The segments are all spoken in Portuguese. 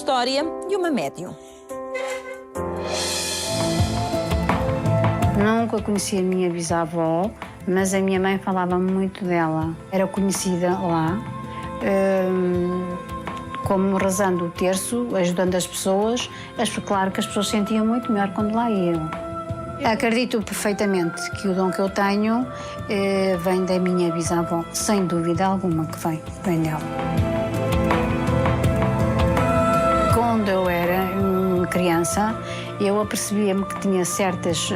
história de uma médium. Nunca conheci a minha bisavó, mas a minha mãe falava muito dela. Era conhecida lá, como rezando o terço, ajudando as pessoas. Claro que as pessoas sentiam muito melhor quando lá iam. Acredito perfeitamente que o dom que eu tenho vem da minha bisavó, sem dúvida alguma que vem dela. Quando eu era criança, eu apercebia-me que tinha certas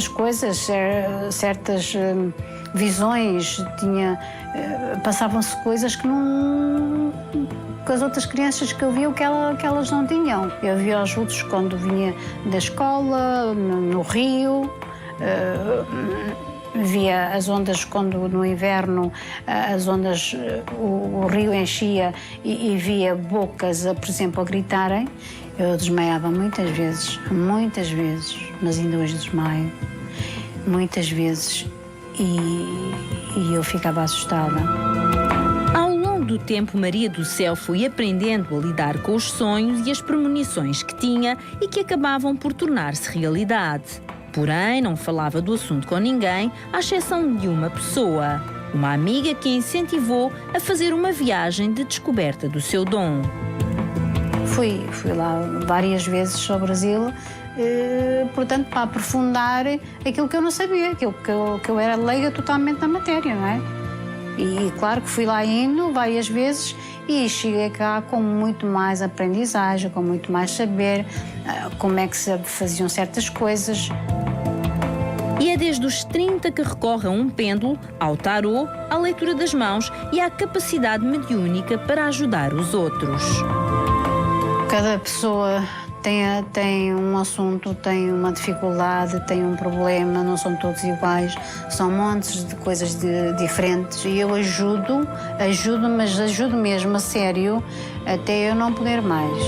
coisas, certas visões, passavam-se coisas que não... com as outras crianças que eu via que elas não tinham. Eu via os vultos quando vinha da escola, no rio, via as ondas quando no inverno as ondas, o rio enchia e via bocas, por exemplo, a gritarem. Eu desmaiava muitas vezes, mas ainda hoje desmaio, muitas vezes, e eu ficava assustada. Ao longo do tempo, Maria do Céu foi aprendendo a lidar com os sonhos e as premonições que tinha e que acabavam por tornar-se realidade. Porém, não falava do assunto com ninguém, à exceção de uma pessoa, uma amiga que a incentivou a fazer uma viagem de descoberta do seu dom. Fui lá várias vezes ao Brasil, portanto, para aprofundar aquilo que eu não sabia, aquilo que eu era leiga totalmente na matéria, não é? E claro que fui lá indo várias vezes e cheguei cá com muito mais aprendizagem, com muito mais saber, como é que se faziam certas coisas. E é desde os 30 que recorre a um pêndulo, ao tarô, à leitura das mãos e à capacidade mediúnica para ajudar os outros. Cada pessoa tem um assunto, tem uma dificuldade, tem um problema, não são todos iguais, são montes de coisas diferentes e eu ajudo, mas ajudo mesmo a sério, até eu não poder mais.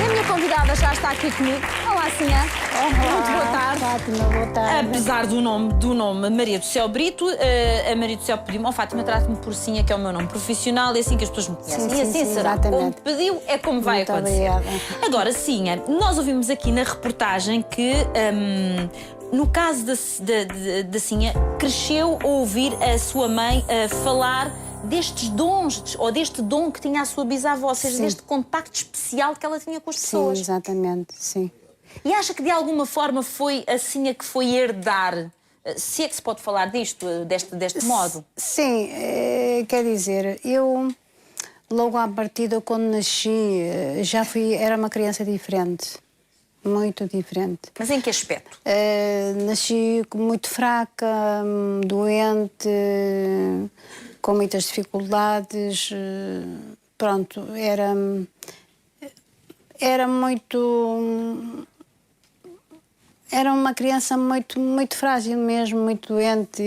A minha convidada já está aqui comigo. Olá, Sinha. Olá, muito boa tarde. Fátima, boa tarde. Apesar do nome Maria do Céu Brito, a Maria do Céu pediu-me, Fátima, trate-me por Sinha, que é o meu nome profissional, e assim que as pessoas me conhecem. Sim, e assim sim, será. exatamente. Como pediu, é como vai Muito acontecer. obrigada. Agora, Sinha, nós ouvimos aqui na reportagem que, no caso da Sinha, cresceu a ouvir a sua mãe falar destes dons, ou deste dom que tinha a sua bisavó, ou seja, Sim. deste contacto especial que ela tinha com as pessoas. Sim, exatamente, sim. E acha que de alguma forma foi a Sinha que foi herdar, se é que se pode falar disto, deste modo? Sim, quer dizer, eu logo à partida quando nasci era uma criança diferente, muito diferente. Mas em que aspecto? Nasci muito fraca, doente, com muitas dificuldades, pronto, era muito... Era uma criança muito frágil mesmo, muito doente.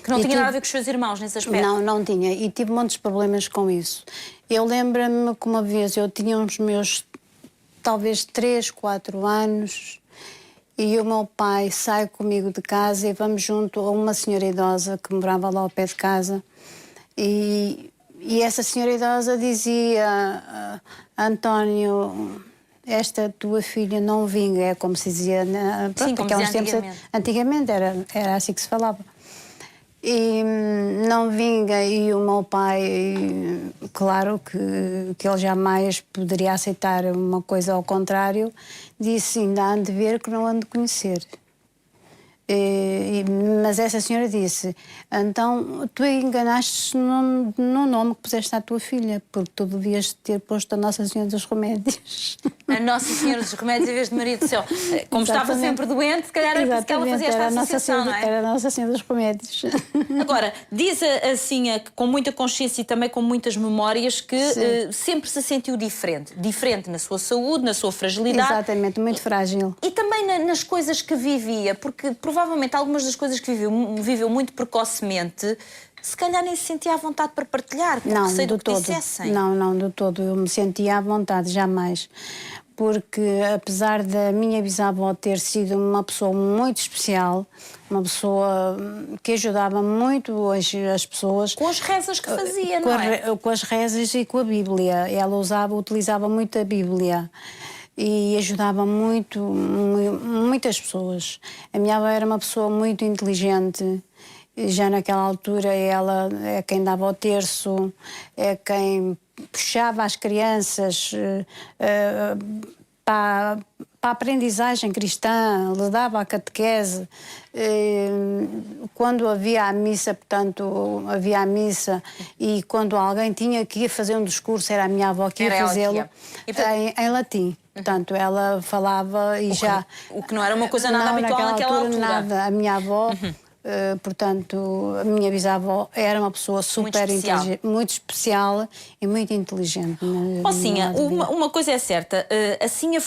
Que não tinha nada a ver com os seus irmãos nesse aspecto? Não tinha. E tive muitos problemas com isso. Eu lembro-me que uma vez eu tinha os meus, talvez 3, 4 anos, e o meu pai sai comigo de casa e vamos junto a uma senhora idosa que morava lá ao pé de casa. E essa senhora idosa dizia, António, esta tua filha não vinga, é como se dizia, sim, como dizia antigamente. Antigamente era assim que se falava. E não vinga, e o meu pai, claro que ele jamais poderia aceitar uma coisa ao contrário, disse, ainda há de ver que não há de conhecer. Mas essa senhora disse, então tu enganaste-te no nome que puseste à tua filha, porque tu devias ter posto a Nossa Senhora dos Remédios. A Nossa Senhora dos Remédios em vez de Maria do Céu. Como estava sempre doente, se calhar era por isso que ela fazia esta associação, não é? Era a Nossa Senhora dos Remédios. Agora, diz assim, com muita consciência e também com muitas memórias, que sempre se sentiu diferente. Diferente na sua saúde, na sua fragilidade. Exatamente, muito frágil. E também nas coisas que vivia, porque provavelmente algumas das coisas que viveu muito precocemente, se calhar nem se sentia à vontade para partilhar, com receio do que dissessem. Não, de todo. Eu me sentia à vontade, jamais. porque apesar da minha bisavó ter sido uma pessoa muito especial, uma pessoa que ajudava muito as pessoas... Com as rezas que fazia, não é? Com as rezas e com a Bíblia. Ela utilizava muito a Bíblia e ajudava muitas pessoas. A minha avó era uma pessoa muito inteligente. Já naquela altura ela é quem dava o terço, é quem puxava as crianças para a aprendizagem cristã, lhe dava a catequese. Quando havia a missa, portanto, havia a missa, e quando alguém tinha que ir fazer um discurso, era a minha avó que ia fazê-lo em latim. Portanto, ela falava e já... O que não era uma coisa nada habitual naquela altura. Nada. A minha avó... portanto, a minha bisavó era uma pessoa super inteligente, muito especial e muito inteligente. Sinha, uma coisa é certa, a Sinha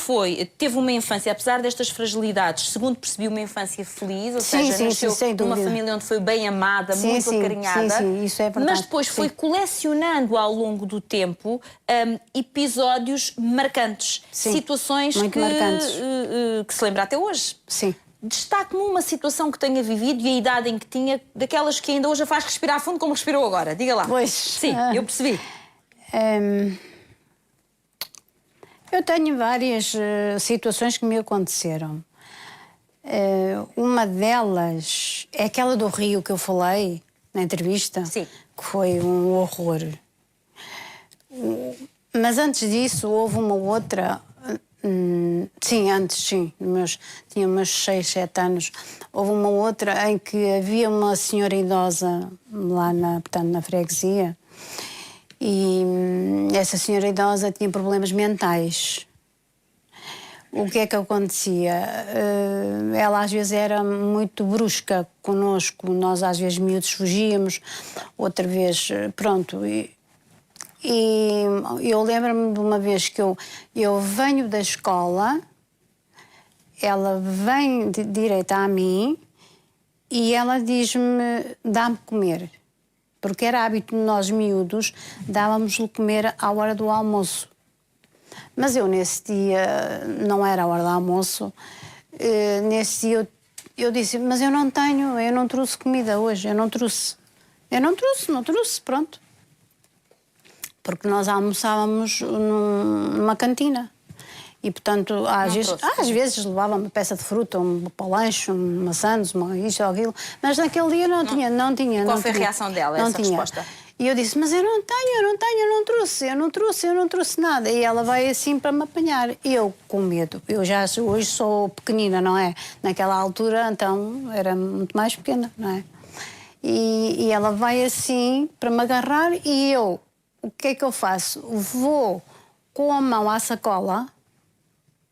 teve uma infância, apesar destas fragilidades, segundo percebi, uma infância feliz, ou seja, nasceu numa família onde foi bem amada, muito acarinhada. Sim, isso é verdade. Mas depois foi colecionando ao longo do tempo episódios marcantes, situações que se lembra até hoje. Sim. Destaque-me uma situação que tenha vivido e a idade em que tinha, daquelas que ainda hoje a faz respirar fundo como respirou agora. Diga lá. Pois. Sim, eu percebi. Eu tenho várias situações que me aconteceram. Uma delas é aquela do Rio que eu falei na entrevista. Sim. Que foi um horror. Mas antes disso houve uma outra... tinha meus 6, 7 anos. Houve uma outra em que havia uma senhora idosa lá na freguesia, e essa senhora idosa tinha problemas mentais. O que é que acontecia? Ela às vezes era muito brusca connosco, nós às vezes miúdos fugíamos, outra vez, pronto... E eu lembro-me de uma vez que eu venho da escola, ela vem direita a mim e ela diz-me, dá-me comer. Porque era hábito de nós miúdos, dávamos-lhe comer à hora do almoço. Mas eu nesse dia, não era a hora do almoço, nesse dia eu disse, mas eu não trouxe comida hoje, eu não trouxe, pronto. Porque nós almoçávamos numa cantina. E, portanto, às vezes levava uma peça de fruta, um lanche, maçãs, isto ou aquilo. Mas naquele dia não tinha. Qual foi a reação dela, essa resposta? E eu disse, mas eu não trouxe nada. E ela vai assim para me apanhar. Eu, com medo. Eu já hoje sou pequenina, não é? Naquela altura, então, era muito mais pequena, não é? E ela vai assim para me agarrar e eu... O que é que eu faço? Vou com a mão à sacola,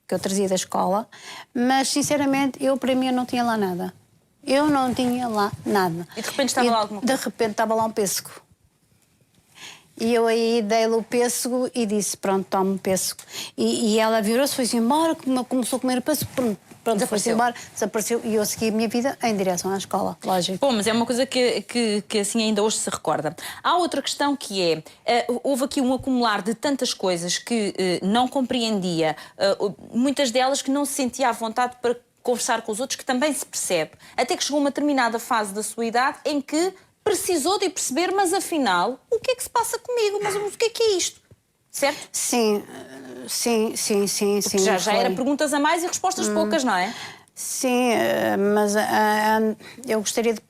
que eu trazia da escola, mas, sinceramente, para mim, eu não tinha lá nada. Eu não tinha lá nada. E, de repente, estava lá alguma coisa? De repente, estava lá um pêssego. E eu aí dei-lhe o pêssego e disse, pronto, toma o pêssego. E ela virou-se, foi-se embora, começou a comer o pêssego, pronto, foi-se embora, desapareceu, e eu segui a minha vida em direção à escola, lógico. Bom, mas é uma coisa que assim ainda hoje se recorda. Há outra questão que é, houve aqui um acumular de tantas coisas que não compreendia, muitas delas que não se sentia à vontade para conversar com os outros, que também se percebe. Até que chegou uma determinada fase da sua idade em que precisou de perceber, mas afinal, o que é que se passa comigo? Mas o que é isto? Certo? Sim. Já era perguntas a mais e respostas poucas, não é? Sim, mas eu gostaria de,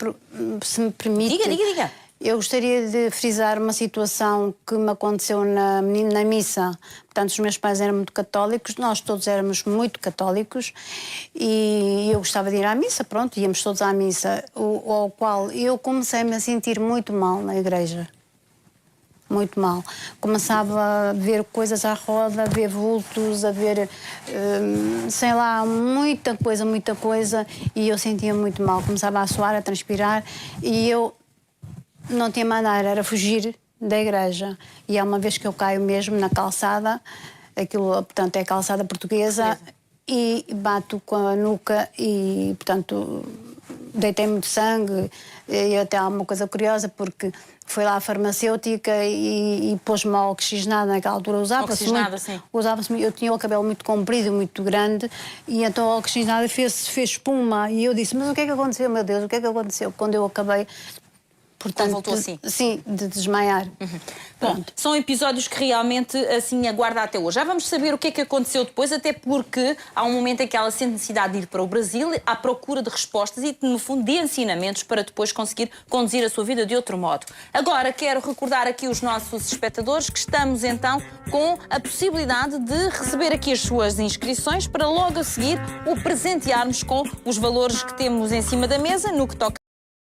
se me permite... Diga. Eu gostaria de frisar uma situação que me aconteceu na missa. Portanto, os meus pais eram muito católicos, nós todos éramos muito católicos, e eu gostava de ir à missa, pronto, íamos todos à missa, ao qual eu comecei-me a sentir muito mal na igreja. Muito mal. Começava a ver coisas à roda, a ver vultos, a ver, sei lá, muita coisa, e eu sentia muito mal. Começava a suar, a transpirar, e eu não tinha maneira, era fugir da igreja. E há uma vez que eu caio mesmo na calçada, aquilo, portanto, é a calçada portuguesa, e bato com a nuca e, portanto, deitei muito sangue e até há uma coisa curiosa porque foi lá à farmacêutica e pôs-me oxigenada naquela altura. Usava-se, eu tinha o cabelo muito comprido, muito grande e então a oxigenada fez espuma e eu disse, mas o que é que aconteceu, meu Deus, o que é que aconteceu? Quando eu acabei... Portanto, voltou assim? Sim, de desmaiar. Bom, são episódios que realmente assim aguarda até hoje. Já vamos saber o que é que aconteceu depois, até porque há um momento em que ela sente necessidade de ir para o Brasil à procura de respostas e, no fundo, de ensinamentos para depois conseguir conduzir a sua vida de outro modo. Agora, quero recordar aqui os nossos espectadores que estamos, então, com a possibilidade de receber aqui as suas inscrições para logo a seguir o presentearmos com os valores que temos em cima da mesa no que toca